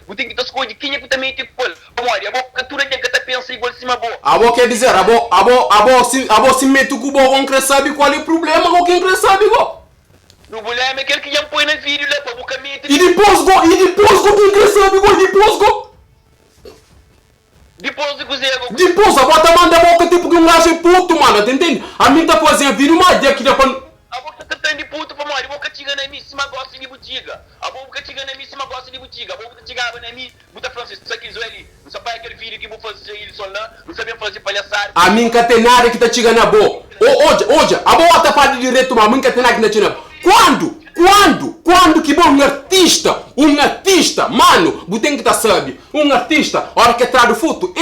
Você tem que escolher quem é que também tem que pôr. Vamos olha, a boca tudo tem que pensa igual cima boa. Abo quer dizer, abo se mete com o bom, quem quer sabe qual é o problema, com quem quer sabe, go. No problema é aquele que já põe na vídeo lá, para boca mente. E depois, quem quer sabe, go, Depois de cozer, depois, a bota manda a boca tipo que um gajo é puto, mano, tá entendendo? A mim tá fazendo vídeo, mas aqui dá pra... A boca tá de puto, vamos olha, a boca tiga na mim, cima gosta de botiga. A boca tiga na mim, cima gosta de botiga. A boca tigava na mim, buta Francisco, isso aqui, Zoeli. Não sabe aquele vídeo que vou fazer ele só lá, não sabia fazer palhaçada. A mim que tem nada que tá chegando a boa. Hoje, a boa tá falando direito, mas a mim que tem nada que tá chegando. Quando que bom um artista, mano, você tem que tá sabe, um artista, a hora que traz o foto,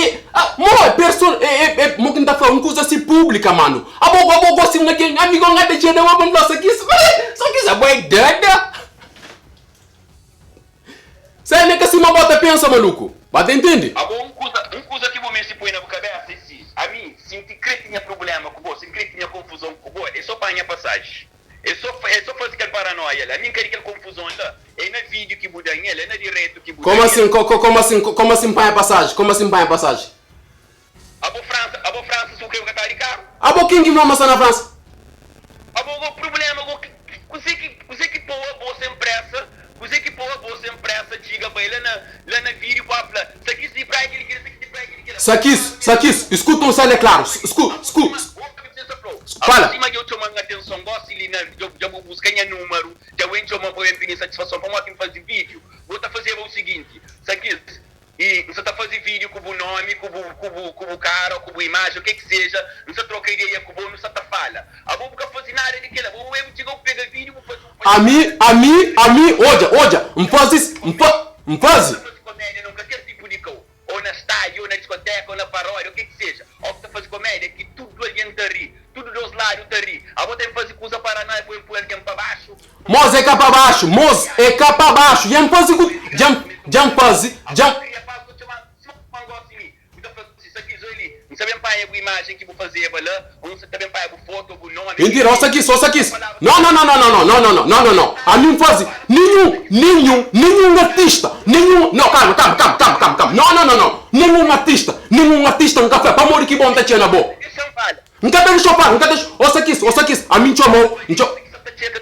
mo que tá falando coisa assim pública, mano. A boa assim, naquele amigo, não é de não vamos lá, só que essa boa é dada. Você nem que assim uma bota pensa, maluco. Mas entende? A boa, coisa que você põe na cabeça, a mim, se não tinha problema com você, se não tinha confusão com você, é só para a passagem. É só fazer aquela paranoia lá. A mim queria aquela confusão lá. É no vídeo que muda ele, é no direito que muda. Como assim põe a passagem? A boa França, o que eu tá de carro? A boa quem que vai amassar na França? A boa, o problema, você que pôr a bolsa impressa, diga para ele lá na vídeo, para se aqui se pra aquele que Saquis, escuta um cena claro. Escuta. Fala. Acima de eu tomar atenção, gosto de já vou buscar número, já vou tomar para eu satisfação, para eu fazer vídeo. Vou fazer o seguinte, Saquis, e você tá fazendo vídeo com o nome, com o cara, com a imagem, o que seja, você troca ideia com o bom, você tá fala. A boa nunca fazer nada daquela, vou eu te pegar vídeo, vou fazer a mim, hoje, não faz. Comédia, nunca quer tipo de coisa. Ou na estádio, ou na discoteca, ou na paródia, o que seja. Ou você faz comédia, que tudo alguém tá ri, tudo dos lados tá ri. A boa tem que fazer coisa para nós, põe alguém para baixo. Moz é cá para baixo, já faz Não sabem para a imagem que vou fazer, não sabem para a foto, o nome. Mentira, só aqui. Não. A mim faz nenhum artista, não, calma. Não. Nenhum artista, um café, para morrer que bom tá tinha na boa. Nunca deixa eu falar, ouça aqui, a mim chamou,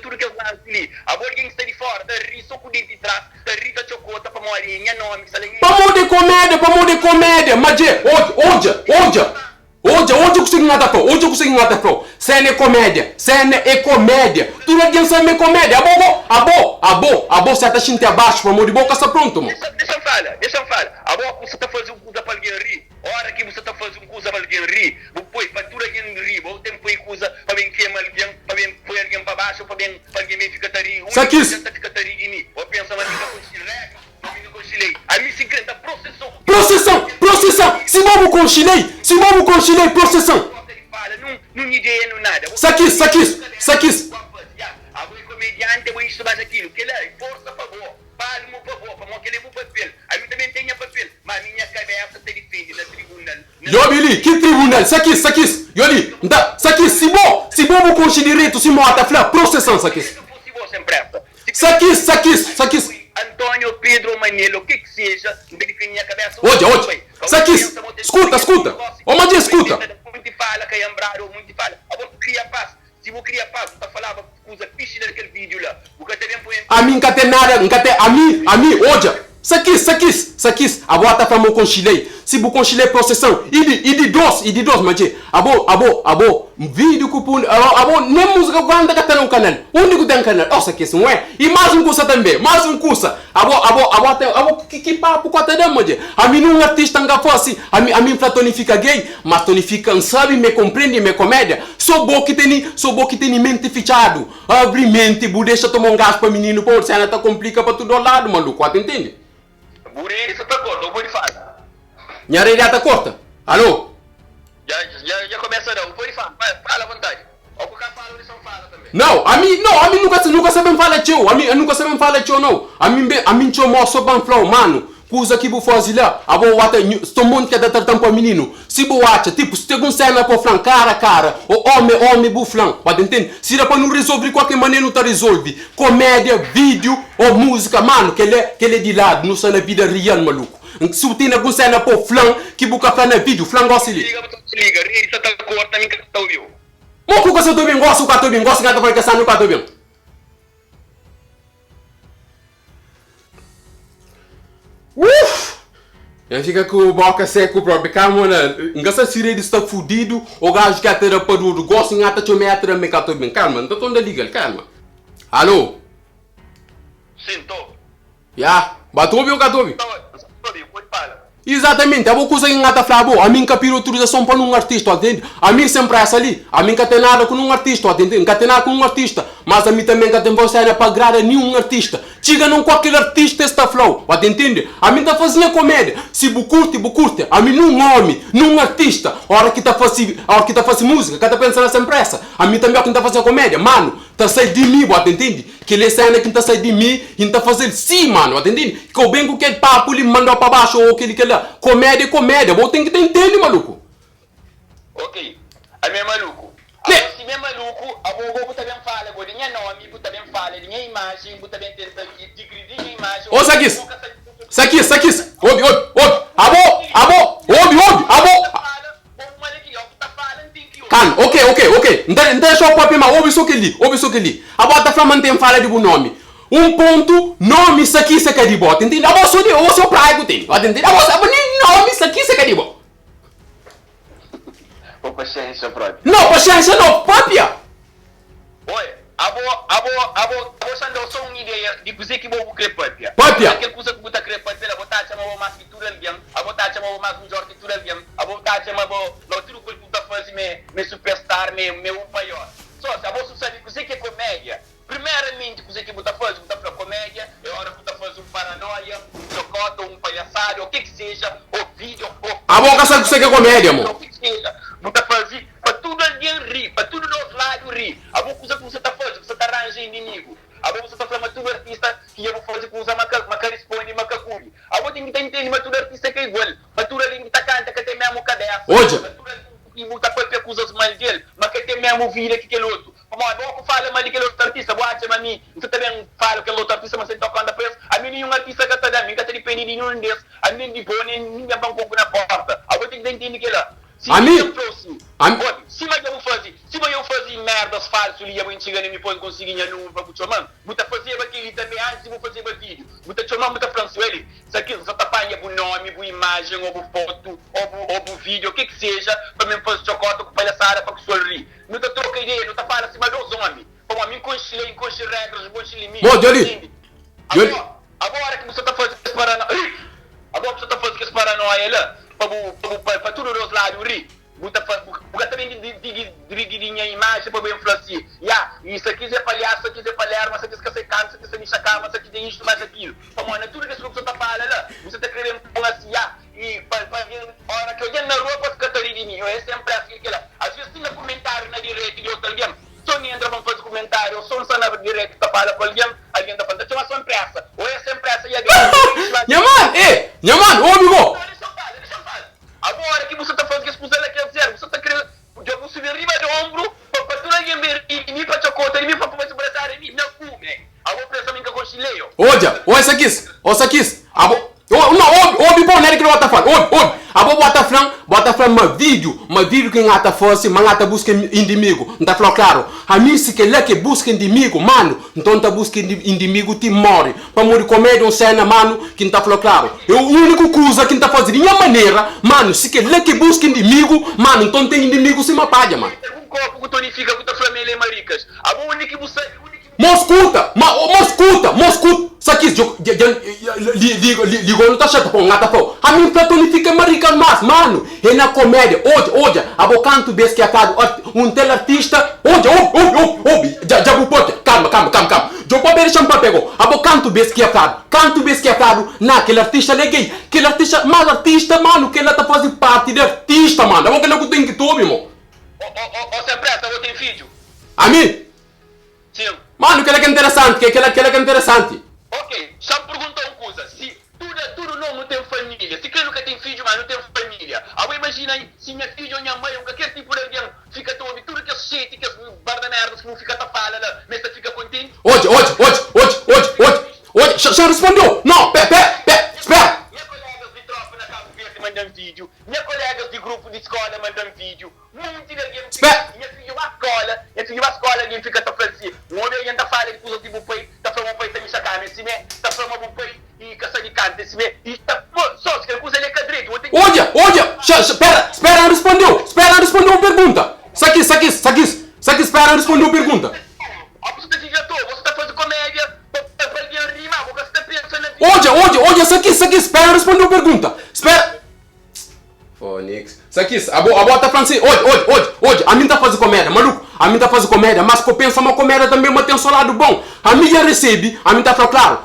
tudo que eu faço ali, a boa que está de fora, tá ri, só com o dedo de trás, tá ri, tá chocota, para morrer, minha nome, para morrer comédia, mas hoje eu consigo nada pro, cena é comédia, tudo alguém sabe é comédia, a boa, você tá sentindo abaixo, para morrer, boca está pronto, mano. Deixa eu falar, a boa você tá fazendo coisa para alguém rir, a hora que você tá fazendo coisa para alguém rir, depois para tudo alguém rir, vou ter que coisa para alguém queimar alguém, para alguém pôr alguém para baixo, para alguém ficar tari, fica tari de mim, vou pensar, mas fica com chile, a mim se canta processão, se vamos com chile, processão. Não ideia, não nada. Saquis. A boa comediante, vou isso mais aquilo, que lá, força a favor, fale por favor, para que leve o papel. A mim também tem papel, mas a minha cabeça está defende na tribunal. Yoli, que tribunal? Saquis. Yoli, Saquis, se bom com direito, se morta, flá, processão, Saquis. Saquis. Antônio, Pedro, Manelo, o que seja, não tem que minha cabeça. Hoje. Saquis, escuta. Ô, Madia, escuta. Muito fala, Caiambrado, muito fala. A boa cria paz. Se vou criar paz, você falava coisa piche daquele vídeo lá. A mim, não tem nada, a mim, hoje. Saquis, a boa tá falando com chile. Se bu com chile processão, e de dois, Madia. A boa, vídeo que pun, a boa, nem música quando tá no canal. Único tem canal. Ó, Saquis, não é? E mais um curso também, A boa, que papo com a tadã, Madia. A mim não artista não for assim. A mim tonifica gay, mas tonifica não sabe, me compreende, me comédia. Sou bom que tem mente fechado. Abre mente, bu deixa tomar um gás para menino, pô, se ela tá complica para todo lado, maluco, entende? Burei, você tá corto, eu vou lhe falar. Minha orelha tá corta. Alô? Já começa não, vou lhe falar, fala à vontade. Ó, o cara fala, eles são fala também. Não, a mim nunca sabem falar tio, a mim nunca sabem falar tio, não. A mim tio mó só ban flow, mano. coisa que vou fazer lá, a boa wata, todo mundo que está tratando para menino, se vou acha, tipo, se tem um cena para flan, cara a cara, o homem, bu flan, pode entender? Se dá para não resolver de qualquer maneira, não tá resolve. Comédia, vídeo ou música, mano, que ele é de lado, não só na vida real, maluco. Se tem algum cena para flan, que busca flan na vídeo, flan gosta de Liga, ele está corta, nem que está ouvindo. Mo ku gosta do bem, gosta do bem, gosta da coisa no do bem. Eu fica com o boca seco próprio, calma, né? Engassa se ele está fudido, o gajo que até para o gosto em ata chome atra me cato bem, calma, não tô legal, calma. Alô? Sim, tô. Ya, batou bem o gato bem. Tô bem, pode falar. Exatamente, eu vou coisa em ata flabo, a mim capiro autorização para um artista, atende? A mim sempre é essa ali, a mim que tem nada com um artista, atende? Não tem nada com um artista, mas a mim também que tem você para agradar nenhum artista. Chega não qualquer artista está flow, entende? A mim tá fazendo comédia, se bucurte, a mim não homem, não artista, a hora que tá fazendo música, que tá pensando sempre essa, a mim também que tá fazendo comédia, mano, tá saindo de mim, entende? Que ele cena que tá saindo de mim, e tá fazendo sim, mano, entende? Que eu venho com aquele papo, ele manda para baixo, ou aquele lá, comédia, vou ter que entender, maluco. Ok, a minha maluco. Se minha maluco, a bobo também fala, agora minha nome, também fala, minha imagem, também tenta digredir minha imagem. Ô, Sakis, ouve, calma, ok. Não deixa o papo, mas ouve isso que ali. A bota flama tem fala de bom nome. Um ponto, nome isso aqui você quer de bota, entende? A vossa o seu praia que tem, entende? A vossa nome isso aqui você quer de bota. Paciência, próprio. Não, paciência não, papia. Oi, abo só só uma ideia de dizer que vou criar papia. Papia. Aquele coisa que você criar papia, a botar chama mais cultura alguém, a botar chama mais um jorge cultura alguém, a botar chama não tudo que você faz me superstar, me maior. Só se a vossa sabe que é comédia. Primeiramente, você que você faz comédia, é hora que você faz paranoia, chocota, palhaçado, o que seja, o vídeo, a boca sabe que você quer comédia, amor. O que seja, você faz para tudo alguém rir, para tudo dos lados rir. A boca coisa que você está fazendo, você está arranjando inimigo. A boca você está falando tudo artista que eu vou fazer com usar uma responde, uma cacuri. A boca tem que entender, mas tudo artista que é igual. Mas tudo ali que está canta, que tem mesmo cabeça. Hoje. E muita coisa que acusa os mal dele, mas que tem mesmo vida que aquele outro. Como é bom que fala mal daquele outro artista, boa a mim, você também fala que aquele outro artista, mas você toca a preço. A mim nenhum artista que está dando, que está de pena de nenhum desses, a mim de boa, ninguém vai um pouco na porta. Agora tem que entender que lá. Se eu fazer merdas falsas ali, eu vou chegar e me pôr conseguir não para o chamar. Muita fazer aquele também antes, vou fazer vídeo. Muita chamar, muita francesinha. Se aquilo você apanha por nome, por imagem, ou por foto, ou por vídeo, o que seja, para mim fazer chocolate com palhaçada para que o senhor rir. Não está troca ideia, não está falando acima dos homens. Como a mim conchilei, regras, conchilei mim. Agora que você está fazendo esse paranoia, agora que você está fazendo esse paranoia lá, para tudo os lados rir. Porque também dirigir a imagem para bem influenciar. Isso aqui é palhaço, isso aqui é palhaço, isso aqui é canto, isso aqui é chacama, isso aqui é isto, mais aquilo. Como é tudo isso que você está falando lá, você está querendo influenciar. E para hora que eu ia na rua para ficar de mim, eu é sempre assim que lá. Às vezes tem comentário na direita de outro alguém. Só me entra para fazer comentário, ou só não na direita que está falando com alguém está falando, chama só impressa. Ou é sempre essa e alguém. Nhaman, ouve, mo. Agora que você está fazendo que você quer dizer, você está querendo jogar subir riba do ombro para tu alguém ver e me para chocota e me para começar a abraçar e me não cume. Agora pensa minha conchileio. Olha, Sakis, ouve bom nele que não bota falando. Ouve. Abo bota falando uma vídeo que ngata fosse, mangata busca inimigo. Não tá falando claro. A mim se que lá que busca inimigo, mano, então tá busca inimigo te morre. Para morrer comédia cena, mano, que não tá falando claro. É o único coisa que não tá fazendo de nenhuma maneira, mano, se que lá que busca inimigo, mano, então tem inimigo se mapadia, mano. Um copo que tonifica com a família maricas. A única que você Moscuta! Sakis, ligou não tá chato com ngata pô. A mim platonifica marica mas, mano. É na comédia. Hoje, abocanto bes que acado um tel artista. Hoje, já vou pôr. Calma. Jo pode deixar para pegou. Abocanto bes que acado. Canto bes que acado. Naquele artista leguei. Aquele artista, mas artista, mano, que ela tá fazendo parte de artista, mano. Agora que não tem que tu, meu. Você presta, eu tenho vídeo. A mim? Sim. Mano, que é interessante, que é interessante. Ok, só me perguntou uma coisa. Se tudo não minha mãe, qualquer tipo de alguém fica a ouvir tudo que eu sei, que as barra merdas que não fica a falar lá, mas você fica contente. Hoje, já respondeu. Não, espera. Minha colegas de tropa na Cabo Verde mandam vídeo, minha colegas de grupo de escola mandam vídeo, muito de alguém espera. Minha filha uma escola, alguém fica a fazer. Um homem alguém tá falando que usa tipo pai, tá falando um pai tá me sacando, esse me, tá falando um pai e caça de canto, esse me, e tá, só se que usa ele é cadreto. Espera, respondeu a pergunta. Sakis, espera, respondeu a pergunta. Você tá fazendo comédia, pra alguém rimar, você tá pensando na vida. Olha, Sakis, espera, respondeu a pergunta. Espera. Fonix. Sakis, a boa tá falando assim, hoje, a mim tá fazendo comédia, maluco, a mim tá fazendo comédia, mas que eu penso uma comédia também, mas tem um lado bom. A minha recebe, a mim tá falando claro,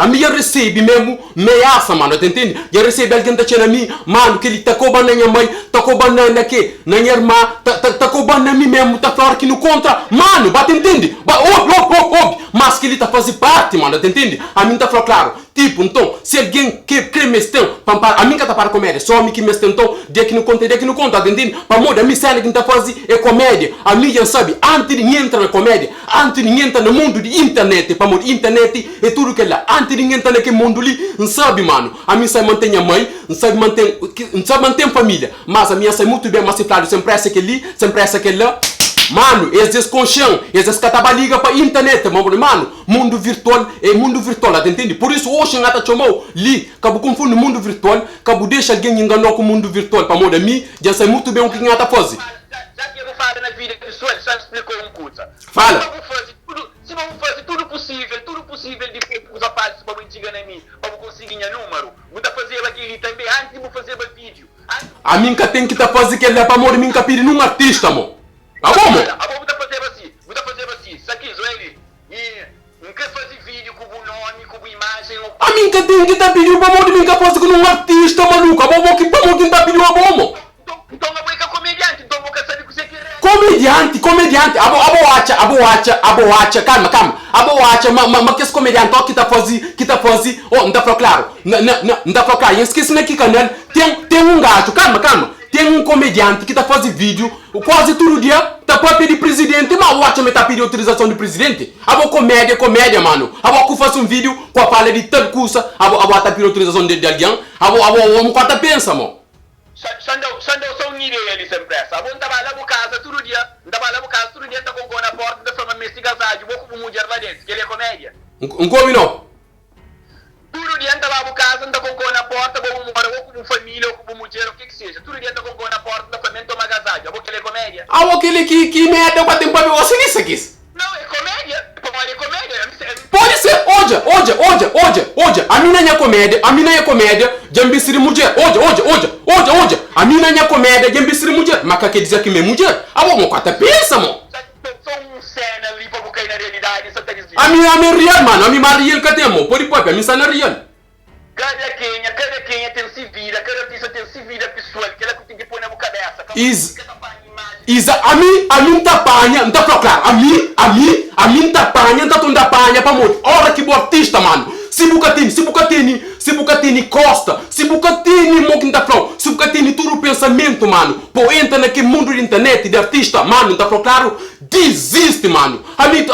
a minha recebe mesmo, meaça, mano, tá entende? Já recebe alguém tá tirando a mim, mano, que ele tá cobrando na minha mãe, tá cobrando na minha irmã, tá cobrando na mim mesmo, tá falando que no contra, mano, bate entende? Mas que ele tá fazendo parte, mano, tá entende? A mim tá falando claro. Tipo, então, se alguém quer mestão, a mim que tá para comédia, só a mim que mestão, então, de que não conta, tá entendendo? Para moda, a mim cena que tá fazendo é comédia. A mim já sabe, antes de entra na comédia, antes de entra no mundo de internet, para moda, internet é tudo que é lá. Antes de entra naquele mundo ali, não sabe, mano. A mim sabe manter a mãe, não sabe manter família. Mas a minha sabe muito bem, mas se fala, sempre essa que ali, sempre essa que lá. Mano, esses colchão, esses catabaliga para internet, mano, mundo virtual, tá entende? Por isso hoje ngata chamou li, cabo confunde mundo virtual, cabo deixa alguém enganar com o mundo virtual, para moda mim, já sei muito bem o que ngata fazer. Já que eu vou falar na vida pessoal, só explicou uma coisa. Fala. Se vamos fazer tudo possível de usar parte para mentir na mim, para conseguir número, vou fazer aquilo também antes de fazer o vídeo. A mim que tem que tá fazer que ele é para moda mim que pedir num artista, mo. Vou fazer assim, Sakis, ele, não quer fazer vídeo com o nome, com a imagem. A mim que tem que tá pedindo para moda mim que fazer com um artista, maluco, a bobo que para moda tá pedindo a bomo. Então não é comediante, então vou saber o que você quer. Comediante, aboacha, calma, mas que esse comediante que tá fazendo, não tá falando claro, não tá falando claro, esqueci naquele canal, tem um gajo, calma. Tem um comediante que tá fazendo vídeo quase todo dia, tá para pedir presidente, mas o Watch me tá pedindo autorização do presidente. A boa comédia, mano. A boa que faz um vídeo com a fala de tal coisa, a boa tá pedindo autorização de alguém, a boa quanto pensa, mano. Sandeu só um nível ali sempre essa. A boa tá lá no casa todo dia, tá com na porta da forma investigação, vou com mulher lá dentro, que ele é comédia. Como não? Todo dia anda lá no casa, anda com na porta, vou com família, ou com mulher, o que seja. Todo dia anda com na porta da família, toma agasalho. A boca ele é comédia. Aquele que merda pra tempo pra você nisso aqui. Não, é comédia. É comédia. Pode ser, hoje. A mina é comédia, jambisiri mulher. Hoje. A mina é comédia, jambisiri mulher. Mas que quer dizer que é mulher? A boca quanta pensa, mano. Só um cena ali pra buscar na realidade, só tá dizendo. A minha é real, mano. A minha é real, cadê, mano? Pode, a minha é real. Cada quem tem se vira, cada artista tem se vira pessoal, que ela tem que pôr na boca dessa. A mim tá apanha, não tá claro. A mim tá apanha, tá toda apanha pra morrer. Olha que bom artista, mano. Se Bucatini Costa, se Bucatini Mokin tá falando, se Bucatini tudo o pensamento, mano. Pô, entra naquele mundo de internet de artista, mano, não tá falando claro. Desiste, mano. A mim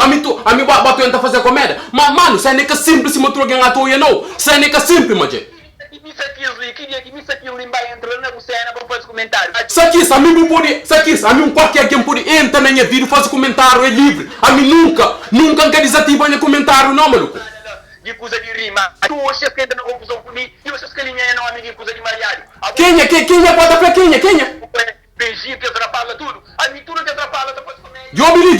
bato entra fazer comédia. Mas, mano, sai nem que simples se me troquem a tua, não. Sai nem que simples, mano. Sakis, a mim qualquer quem pode entrar na minha vida e fazer comentário, é livre. A mim nunca desativar meu comentário, não, maluco. De coisa de rima. Tu hoje que entra na confusão comigo e vocês que linha não amigo de coisa de mariado. Quem é? Pode falar quem é? Beijinho que atrapalha tudo. A mim tudo que atrapalha depois comer. Jobili.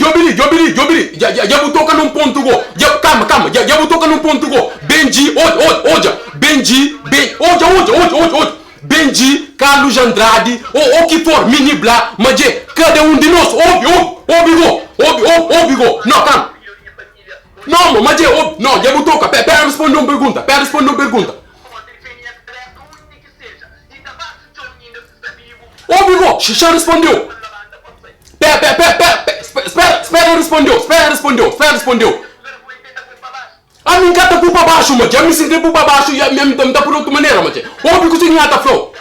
Já vou tocar num ponto go. Calma. Já vou tocar num ponto go. Benji, hoje. Benji, Carlos Andrade, ou que for, Mini Blá, mas cada um de nós, óbvio. Não, calma. Não, mas não, já vou tocar. Pera responder uma pergunta. Óbvio, já respondeu. Espera, respondeu. A mim cata por baixo, mas já me senti por baixo e a minha tá por outra maneira, mas óbvio que você não tá flow.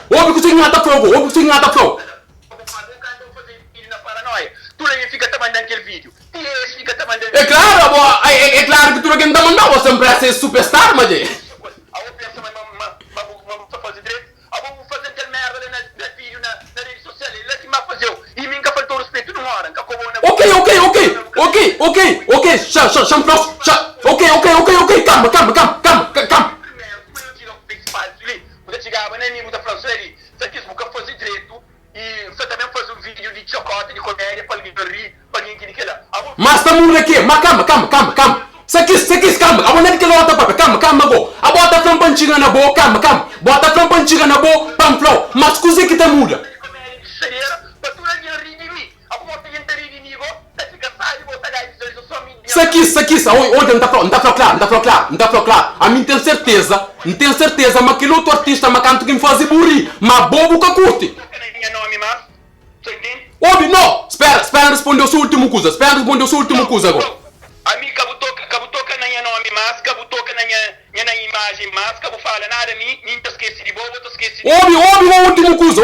nem fica te mandando aquele vídeo. Esse fica te mandando. É claro, abo, é claro que tu não quer mandar, você sempre é ser superstar, mas é. Eu penso, mas fazer direito. Eu vou fazer aquele merda na vídeo, na rede social. Ele é que me fazer. E mim que faltou respeito não hora. Ok, chama próximo, ok, calma. Você chegava, né, amigo da França, ele, você quis fazer direito, e você também faz um vídeo de chocota, de comédia, para alguém rir, para alguém que lá. Mas tá muito aqui, mas calma. Sakis, calma. A mulher que ela tá para, calma, go. A bota from panchiga na boa, calma. Bota from panchiga na boa, pamflow. Mas coisa que tá muda. Sakis, olha, não tá claro. A mim tem certeza, mas aquele outro artista, mas canto que me faz burri, mas bobo que curte. Óbvio, não. Espera responder o seu último coisa. Agora. A mim, cabutoca na minha nome, mas cabutoca na minha imagem, mas cabu fala nada, nem te esqueci de bobo, te esqueci de Óbvio, o último coisa.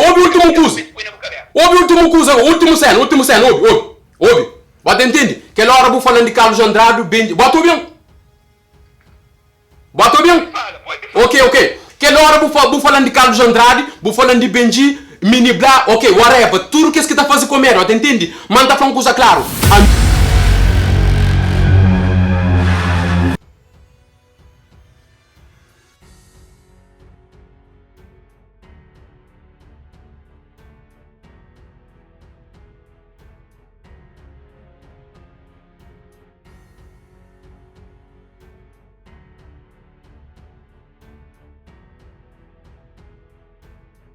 Último cena, óbvio. Você entende? Aquela hora vou falando de Carlos Andrade, Benji. Bota bem? Ok. Aquela hora vou falando de Carlos Andrade, vou falando de Benji, Mini Blá, ok, whatever. Tudo que está fazendo comer, você entende? Manda para uma coisa claro.